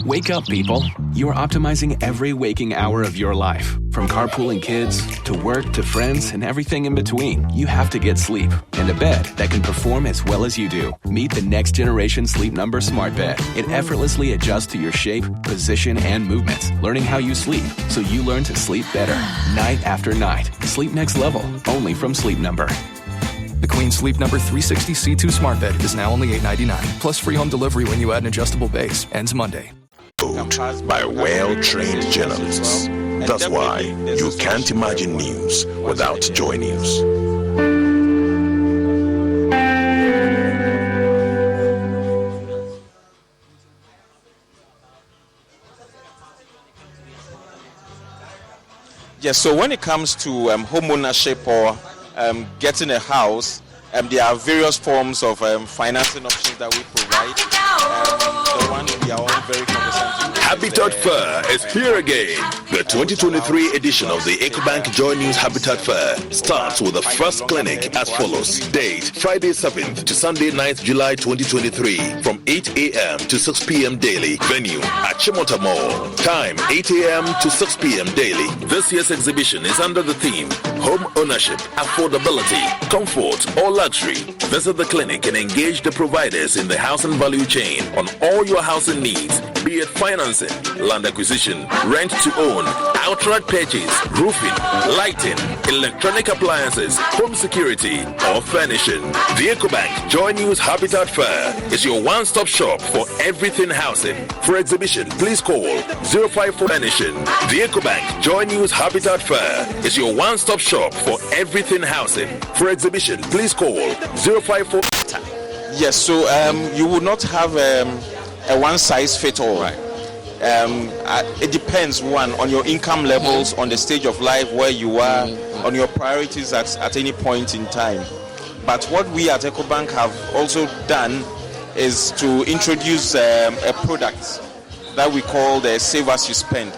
Wake up, people. You're optimizing every waking hour of your life. From carpooling kids, to work, to friends, and everything in between. You have to get sleep. And a bed that can perform as well as you do. Meet the next generation Sleep Number Smart Bed. It effortlessly adjusts to your shape, position, and movements. Learning how you sleep, so you learn to sleep better. Night after night. Sleep next level. Only from Sleep Number. The Queen Sleep Number 360 C2 Smart Bed is now only $8.99, plus free home delivery when you add an adjustable base. Ends Monday. By well-trained journalists. That's why you can't imagine news without Joy News. Yes, so when it comes to home ownership or getting a house, there are various forms of financing options that we provide. The one we are all very conversant with. Habitat Fair is here again. The 2023 edition of the EcoBank Joy News Habitat Fair starts with the first clinic as follows. Date, Friday 7th to Sunday 9th July 2023 from 8 a.m. to 6 p.m. daily. Venue at Chimota Mall. Time, 8 a.m. to 6 p.m. daily. This year's exhibition is under the theme Home Ownership, Affordability, Comfort or Luxury. Visit the clinic and engage the providers in the housing value chain on all your housing needs, be it financing, land acquisition, rent to own, outright purchase, roofing, lighting, electronic appliances, home security, or furnishing. The EcoBank Joy News Habitat Fair is your one-stop shop for everything housing. For exhibition, please call 054 Furnishing. The EcoBank Joy News Habitat Fair is your one-stop shop for everything housing. For exhibition, please call 054. Yes, so you will not have a one-size-fits-all. Right. It depends, one, on your income levels, on the stage of life where you are, on your priorities at any point in time. But what we at EcoBank have also done is to introduce a product that we call the Save As You Spend.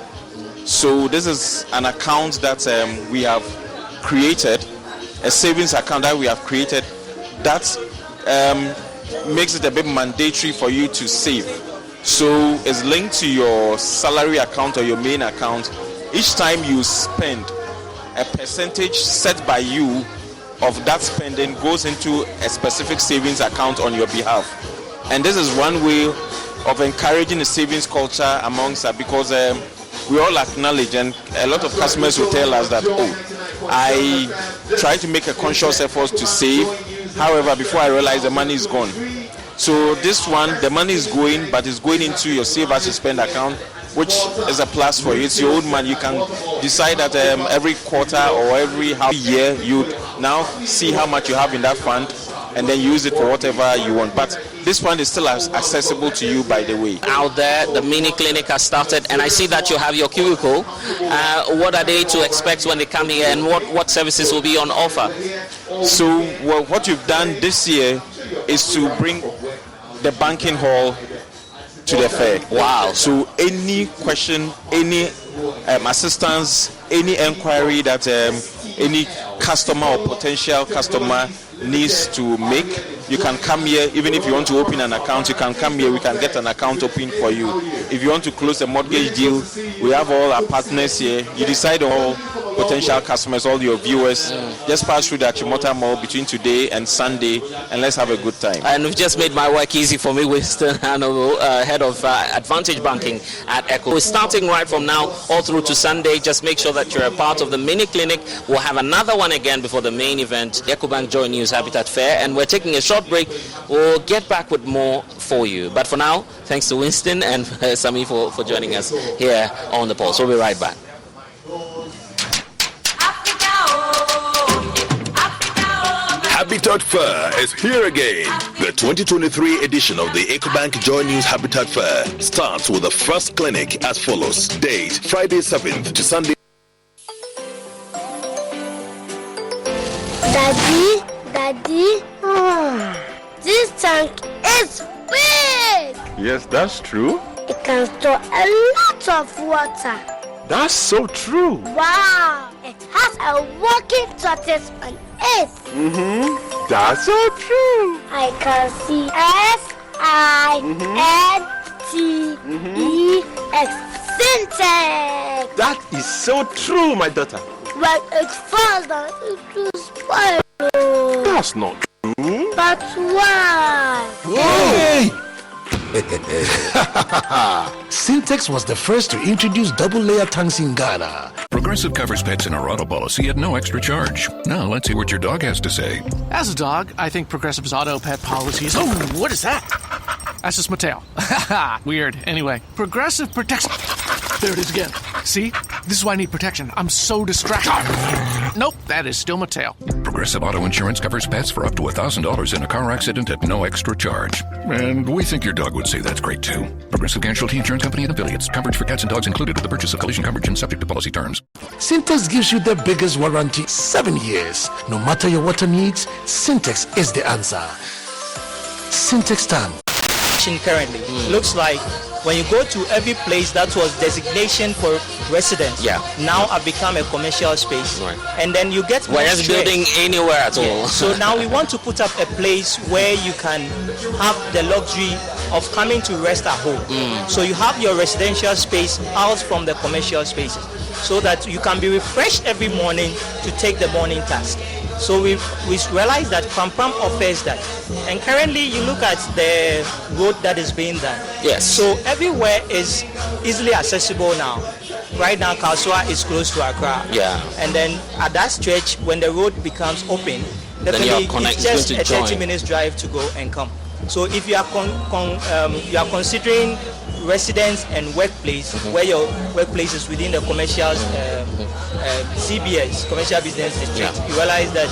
So this is an account that we have created, a savings account that we have created that makes it a bit mandatory for you to save. So it's linked to your salary account or your main account. Each time you spend, a percentage set by you of that spending goes into a specific savings account on your behalf. And this is one way of encouraging a savings culture amongst us, because we all acknowledge, and a lot of customers will tell us that, I try to make a conscious effort to save. However, before I realize the money is gone. So this one, the money is going, but it's going into your Save As You Spend account, which is a plus for you. It's your own money. You can decide that every quarter or every half year, you now see how much you have in that fund, and then use it for whatever you want. But this one is still accessible to you, by the way. Out there, the mini clinic has started, and I see that you have your cubicle. What are they to expect when they come here, and what services will be on offer? So what you've done this year is to bring the banking hall to the fair. Wow. So any question, any assistance, any inquiry that any customer or potential customer needs to make, you can come here. Even if you want to open an account, you can come here. We can get an account open for you. If you want to close a mortgage deal, we have all our partners here. You decide on all potential customers, all your viewers. Just pass through the Achimota Mall between today and Sunday, and let's have a good time. And you've just made my work easy for me, Winston Hanover, head of Advantage Banking at Eco. We're starting right from now all through to Sunday. Just make sure that you're a part of the mini clinic. We'll have another one again before the main event, EcoBank Joy News Habitat Fair, and we're taking a short break. We'll get back with more for you. But for now, thanks to Winston and Sami for joining us here on the Pulse. We'll be right back. Habitat Fair is here again. The 2023 edition of the EcoBank Joy News Habitat Fair starts with the first clinic as follows. Date, Friday 7th to Sunday. Daddy, this tank is big. Yes, that's true. It can store a lot of water. That's so true. Wow, it has a working tortoise on it. That's so true. I can see S-I-N-T-E Syntex. Syntex. That is so true, my daughter. But it falls down. It will spoil. That's not true. But why? Hey! Syntex was the first to introduce double-layer tanks in Ghana. Progressive covers pets in our auto policy at no extra charge. Now let's see what your dog has to say. As a dog, I think Progressive's auto pet policy is... Oh, what is that? That's just my tail. Weird. Anyway, Progressive protects... There it is again. See? This is why I need protection. I'm so distracted. Nope, that is still my tail. Progressive Auto Insurance covers pets for up to $1,000 in a car accident at no extra charge. And we think your dog would say that's great too. Progressive Casualty Insurance Company and affiliates. Coverage for cats and dogs included with the purchase of collision coverage and subject to policy terms. Syntex gives you the biggest warranty, 7 years. No matter your water needs, Syntex is the answer. Syntex tank. Currently looks like when you go to every place that was designation for residents, now have become a commercial space, and then you get we're just building anywhere at all. So now we want to put up a place where you can have the luxury of coming to rest at home. So you have your residential space out from the commercial spaces, so that you can be refreshed every morning to take the morning task. So we realized that Pampam offers that. And currently you look at the road that is being done. Yes. So everywhere is easily accessible now. Right now Kaswa is close to Accra. Yeah. And then at that stretch, when the road becomes open, definitely it's just a 30 minutes drive to go and come. So if you are considering residence and workplace, where your workplace is within the commercial CBS, commercial business district, you realize that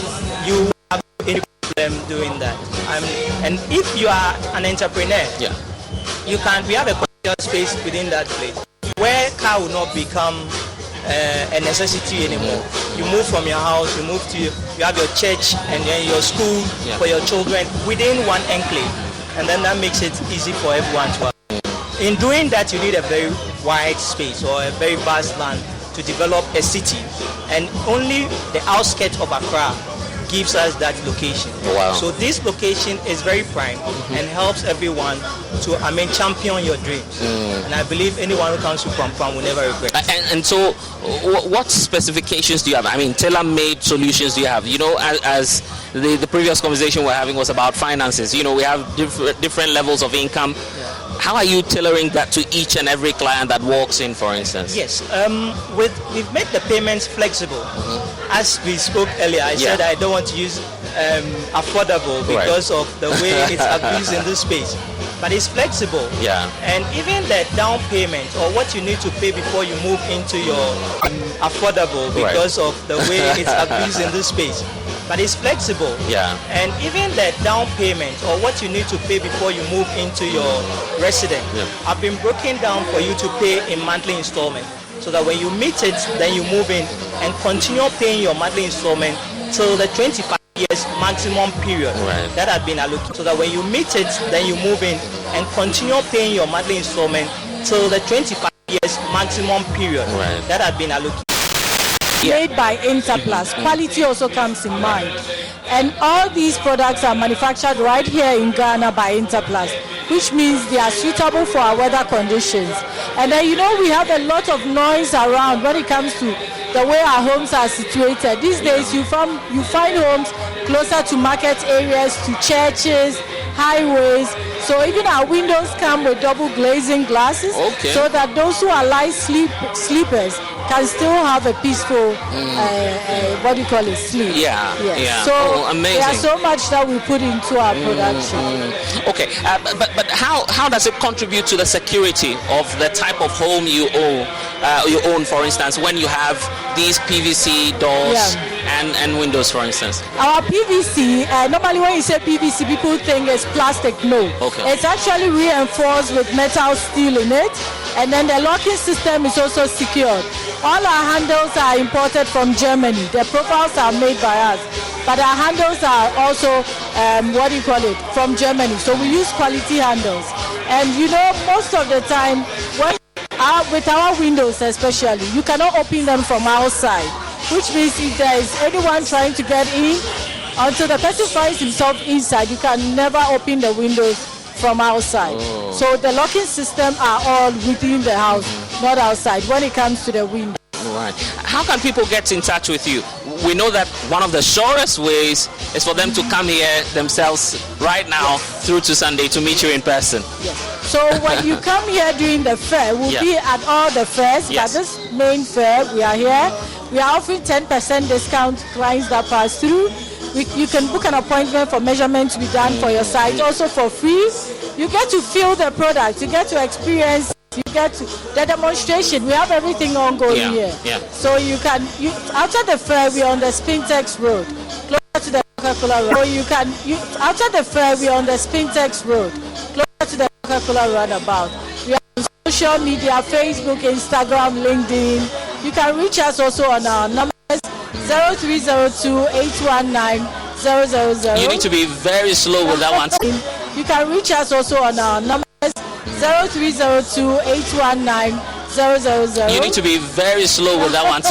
you have any problem doing that. And if you are an entrepreneur, we have a commercial space within that place where car will not become a necessity anymore. You move from your house, you have your church and then your school for your children within one enclave, and then that makes it easy for everyone to have. In doing that, you need a very wide space or a very vast land to develop a city, and only the outskirts of Accra gives us that location. Wow. So this location is very prime and helps everyone to, champion your dreams. And I believe anyone who comes to Pampam will never regret it. And so, what specifications do you have? Tailor-made solutions do you have? As the previous conversation we're having was about finances. We have different levels of income. How are you tailoring that to each and every client that walks in, for instance? Yes, we've made the payments flexible. As we spoke earlier, I said I don't want to use affordable because of the way it's abused in this space. But it's flexible. And even the down payment or what you need to pay before you move into your affordable because of the way it's abused in this space. But it's flexible. And even the down payment or what you need to pay before you move into your residence have been broken down for you to pay in monthly installment. So that when you meet it, then you move in and continue paying your monthly installment till the 25 years maximum period that had been allocated. So that when you meet it, then you move in and continue paying your monthly installment till the 25 years maximum period that had been allocated. Made by Interplus. Quality also comes in mind. And all these products are manufactured right here in Ghana by Interplus, which means they are suitable for our weather conditions. And then, we have a lot of noise around when it comes to the way our homes are situated. These days, you find homes closer to market areas, to churches, highways. So even our windows come with double glazing glasses, so that those who are light sleepers can still have a peaceful, sleep. So amazing. There's so much that we put into our production. Okay, but how does it contribute to the security of the type of home you own, for instance, when you have these PVC doors and windows, for instance? Our PVC, normally when you say PVC, people think it's plastic. No. It's actually reinforced with metal steel in it, and then the locking system is also secured. All our handles are imported from Germany. The profiles are made by us, but our handles are also from Germany. So we use quality handles, and most of the time with our windows especially, you cannot open them from outside, which means if there is anyone trying to get in, until the person finds himself inside, you can never open the windows from outside. So the locking system are all within the house, not outside when it comes to the window. Right. How can people get in touch with you? We know that one of the surest ways is for them to come here themselves right now through to Sunday to meet you in person. Yes. So when you come here during the fair, we'll be at all the fairs. But this main fair, we are here. We are offering 10% discount to clients that pass through. You can book an appointment for measurement to be done for your site, also for free. You get to feel the product. You get to experience. You get to the demonstration. We have everything ongoing here. Yeah. So outside the fair, we are on the Spintex Road, closer to the Coca-Cola Road. So outside the fair, we are on the Spintex Road, closer to the Coca-Cola roundabout. We are on social media, Facebook, Instagram, LinkedIn. You can reach us also on our numbers 0302-819-000. You need to be very slow with that one. You can reach us also on our numbers 0302-819-000. You need to be very slow with that one.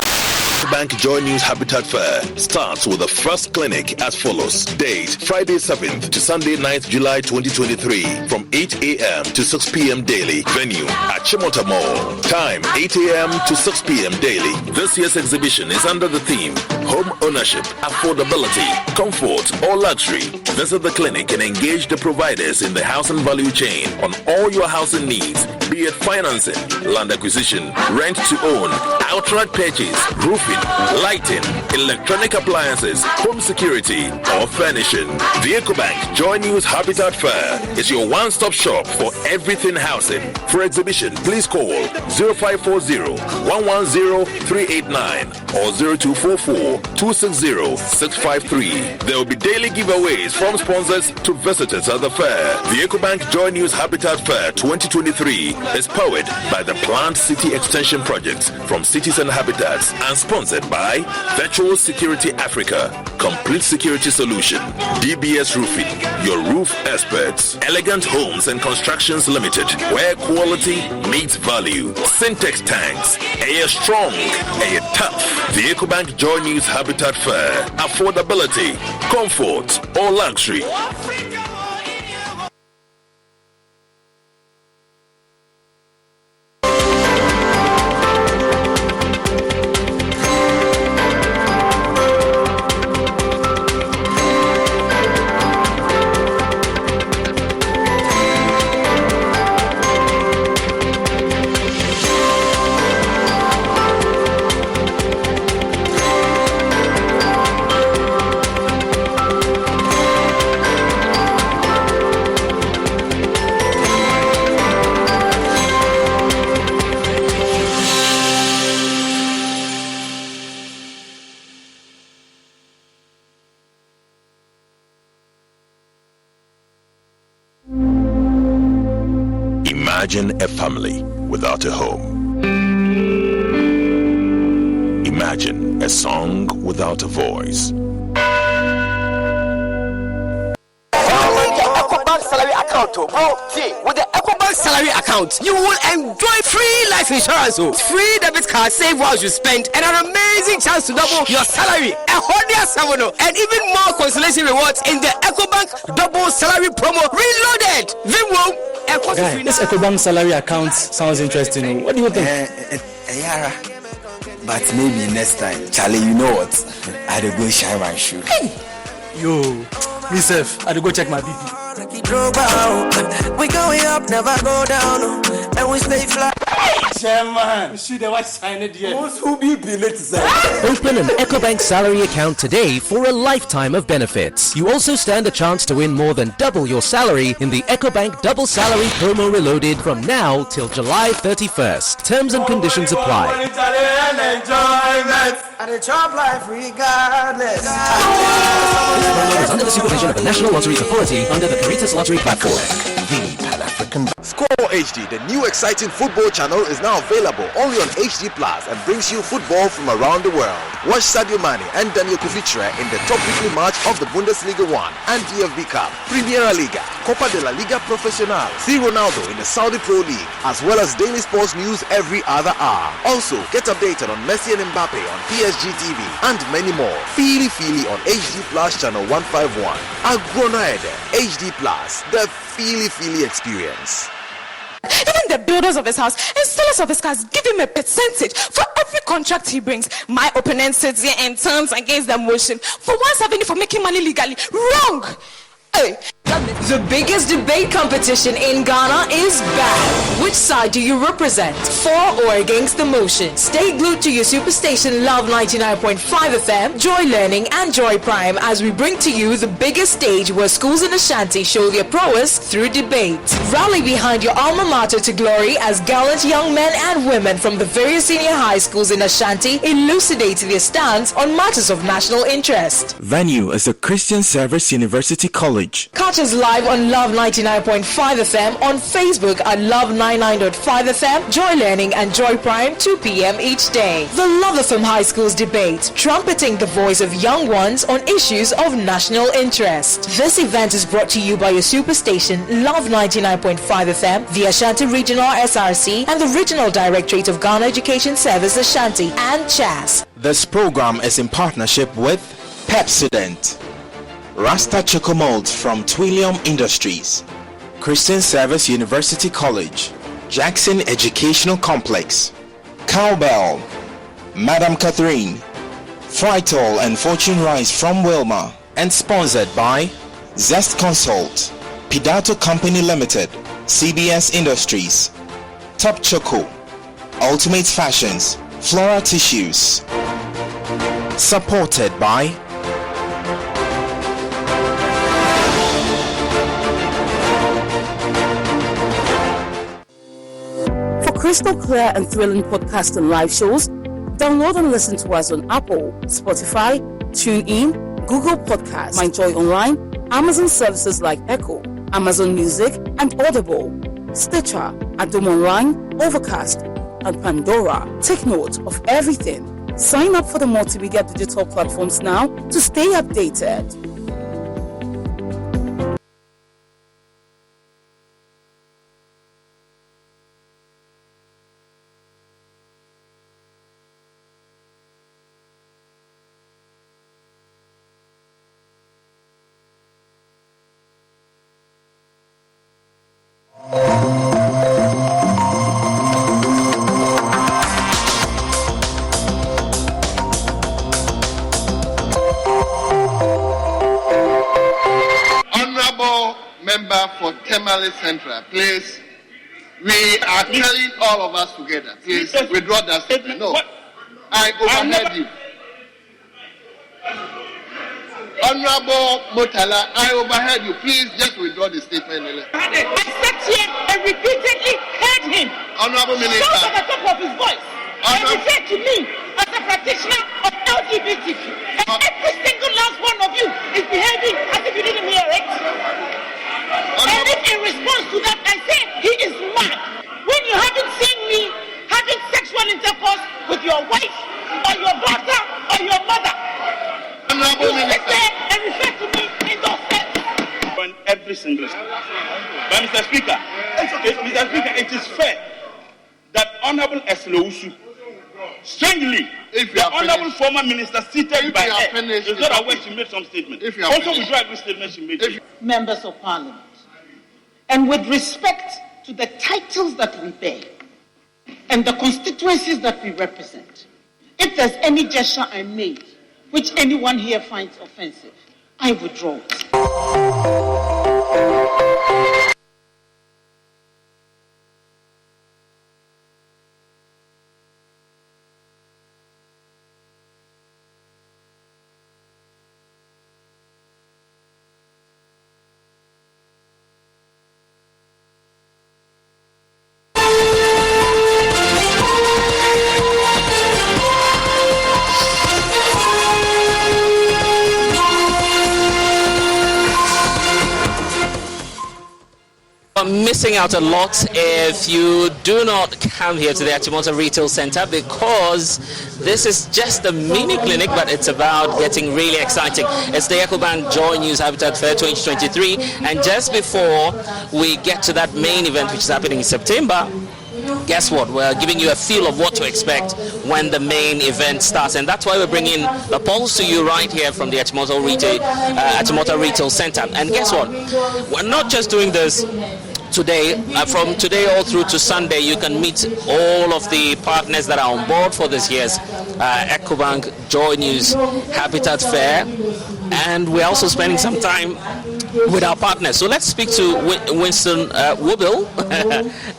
Bank Joy News Habitat Fair starts with the first clinic as follows. Date Friday 7th to Sunday 9th July 2023 from 8 a.m. to 6 p.m. daily. Venue at Chimota Mall. Time 8 a.m. to 6 p.m. daily. This year's exhibition is under the theme Home Ownership, Affordability, Comfort or Luxury. Visit the clinic and engage the providers in the housing value chain on all your housing needs, be it financing, land acquisition, rent to own, outright purchase, roofing, lighting, electronic appliances, home security, or furnishing. The EcoBank Joy News Habitat Fair is your one-stop shop for everything housing. For exhibition, please call 0540-110-389 or 0244-260-653. There will be daily giveaways from sponsors to visitors at the fair. The EcoBank Joy News Habitat Fair 2023 is powered by the Plant City Extension Project from Cities and Habitats and sponsored by Virtual Security Africa, Complete Security Solution, DBS Roofing, your roof experts, Elegant Homes and Constructions Limited, where quality meets value, Syntex Tanks, air strong, air tough. The EcoBank Joy News Habitat Fair, affordability, comfort or luxury. Imagine a family without a home. Imagine a song without a voice. With the EcoBank salary account, you will enjoy free life insurance, free debit card, save while you spend, and an amazing chance to double your salary, and even more consolation rewards in the EcoBank double salary promo reloaded. Guy, this EcoBank salary account sounds interesting. What do you think? Yara, but maybe next time, Charlie, you know what? I'd go shine my shoe. Hey. Yo, myself, I'd go check my BP. We going up, never go down, and we stay fly. Chairman, you see the white sign it here. Open an EcoBank salary account today for a lifetime of benefits. You also stand a chance to win more than double your salary in the EcoBank Double Salary Promo Reloaded from now till July 31st. Terms and conditions apply. And the job life regardless. This promo is under the supervision of the National Lotteries Authority under the Caritas Lottery Platform. The Pan-African Score HD, the new exciting football channel, is now available only on HD Plus and brings you football from around the world. Watch Sadio Mane and Daniel Kuvitre in the top weekly match of the Bundesliga 1 and DFB Cup, Primera Liga, Copa de la Liga Profesional. See Ronaldo in the Saudi Pro League, as well as daily sports news every other hour. Also, get updated on Messi and Mbappe on PSG TV and many more. Feely on HD Plus channel 151. Agrona Ede, HD Plus, the feely experience. Even the builders of his house and sellers of his cars give him a percentage for every contract he brings. My opponent sits here and turns against the motion for once having it for making money legally. Wrong! Hey. The biggest debate competition in Ghana is back. Which side do you represent? For or against the motion? Stay glued to your superstation Love 99.5 FM, Joy Learning and Joy Prime as we bring to you the biggest stage where schools in Ashanti show their prowess through debate. Rally behind your alma mater to glory as gallant young men and women from the various senior high schools in Ashanti elucidate their stance on matters of national interest. Venue is the Christian Service University College. Catch us live on Love 99.5 FM, on Facebook at Love 99.5 FM, Joy Learning and Joy Prime, 2 p.m. each day. The Love FM High Schools debate, trumpeting the voice of young ones on issues of national interest. This event is brought to you by your superstation Love 99.5 FM, the Ashanti Regional SRC, and the Regional Directorate of Ghana Education Service Ashanti and CHAS. This program is in partnership with Pepsodent, Rasta Choco Molds from Twillium Industries, Christian Service University College, Jackson Educational Complex, Cowbell, Madam Catherine, Fritol and Fortune Rice from Wilma, and sponsored by Zest Consult, Pidato Company Limited, CBS Industries, Top Choco, Ultimate Fashions, Flora Tissues. Supported by crystal clear and thrilling podcasts and live shows, download and listen to us on Apple, Spotify, TuneIn, Google Podcasts, MyJoy Online, Amazon services like Echo, Amazon Music, and Audible, Stitcher, Adom Online, Overcast, and Pandora. Take note of everything. Sign up for the multimedia digital platforms now to stay updated. Central, please. We are telling all of us together. Please withdraw that statement. No, I overheard you. Honorable Motala, I overheard you. Please just withdraw the statement. I sat here and repeatedly heard him. Honorable Minister. Shout at the top of his voice. And he said to me, as a practitioner of LGBTQ, and every single last one of you is behaving as if you didn't hear it. And if in response to that I say he is mad, when you haven't seen me having sexual intercourse with your wife or your daughter or your mother, you sit there and refer to me in those terms. On every single step. But Mr. Speaker, it is fair that Honorable Eslousu, strangely, the Honorable former Minister seated by her is not aware she made some statement. Also withdraw every statement she made. Members of Parliament, and with respect to the titles that we bear and the constituencies that we represent, if there's any gesture I made which anyone here finds offensive, I withdraw it. Missing out a lot if you do not come here to the Achimota Retail Center, because this is just a mini clinic, but it's about getting really exciting. It's the EcoBank Joy News Habitat Fair 2023, and just before we get to that main event which is happening in September, guess what? We're giving you a feel of what to expect when the main event starts, and that's why we're bringing the polls to you right here from the Achimota Retail Center. And guess what? We're not just doing this today. From today all through to Sunday, you can meet all of the partners that are on board for this year's EcoBank Joy News Habitat Fair, and we're also spending some time with our partners. So let's speak to Winston Wobil.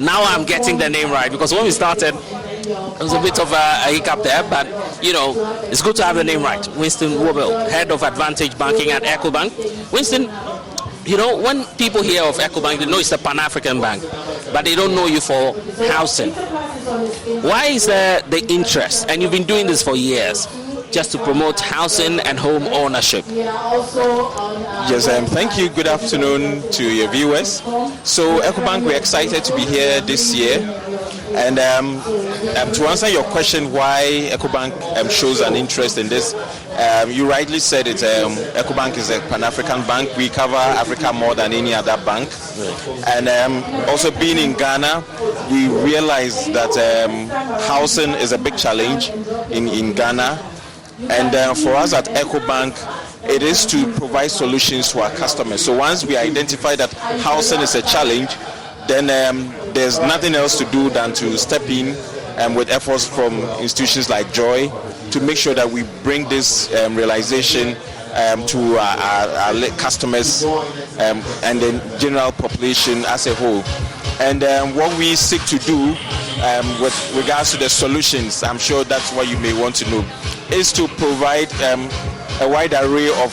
Now I'm getting the name right, because when we started, there was a bit of a hiccup there, but you know, it's good to have the name right. Winston Wobil, Head of Advantage Banking at EcoBank. Winston, you know, when people hear of EcoBank, they know it's a Pan-African bank, but they don't know you for housing. Why is there the interest? And you've been doing this for years, just to promote housing and home ownership. Yes, thank you. Good afternoon to your viewers. So EcoBank, we're excited to be here this year. And to answer your question why EcoBank shows an interest in this, you rightly said it. EcoBank is a Pan-African bank. We cover Africa more than any other bank. And also being in Ghana, we realized that housing is a big challenge in Ghana. And for us at EcoBank, it is to provide solutions to our customers. So once we identify that housing is a challenge, then there's nothing else to do than to step in with efforts from institutions like Joy to make sure that we bring this realization to our customers and the general population as a whole. And what we seek to do with regards to the solutions, I'm sure that's what you may want to know, is to provide a wide array of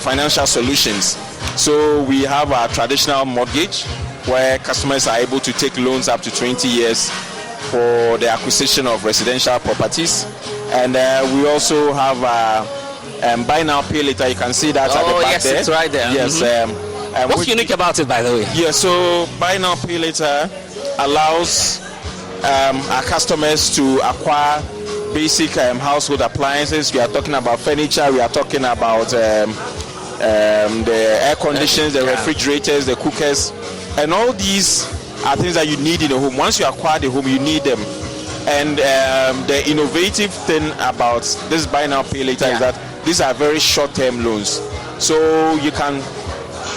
financial solutions. So we have our traditional mortgage, where customers are able to take loans up to 20 years for the acquisition of residential properties. And we also have buy now, pay later. You can see that at the back yes, there. It's right there. Yes. What's unique about it, by the way? Yeah, so buy now, pay later allows our customers to acquire basic household appliances. We are talking about furniture. We are talking about the air conditioners, the refrigerators, the cookers. And all these are things that you need in a home. Once you acquire the home, you need them. And the innovative thing about this buy now, pay later is that these are very short-term loans. So you can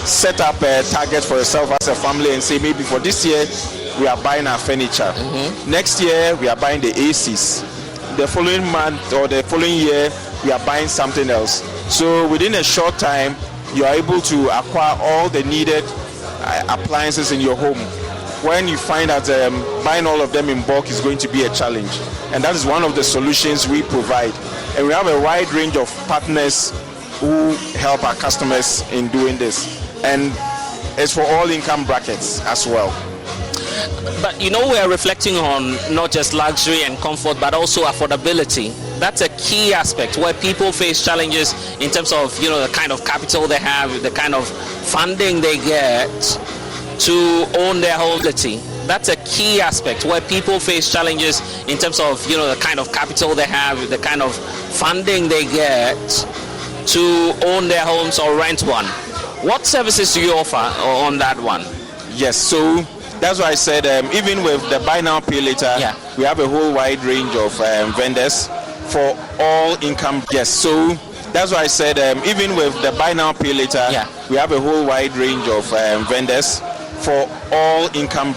set up a target for yourself as a family and say, maybe for this year, we are buying our furniture. Next year, we are buying the ACs. The following month or the following year, we are buying something else. So within a short time, you are able to acquire all the needed appliances in your home. When you find that buying all of them in bulk is going to be a challenge, and that is one of the solutions we provide. And we have a wide range of partners who help our customers in doing this, and it's for all income brackets as well. But you know, we're reflecting on not just luxury and comfort, but also affordability. That's a key aspect where people face challenges in terms of, you know, the kind of capital they have, the kind of funding they get to own their home. That's a key aspect where people face challenges in terms of, you know, the kind of capital they have, the kind of funding they get to own their homes or rent one. What services do you offer on that one? Yes, so that's why I said even with the buy now, pay later, we have a whole wide range of vendors for all income. Yes, so that's why I said even with the buy now, pay later, we have a whole wide range of vendors for all income.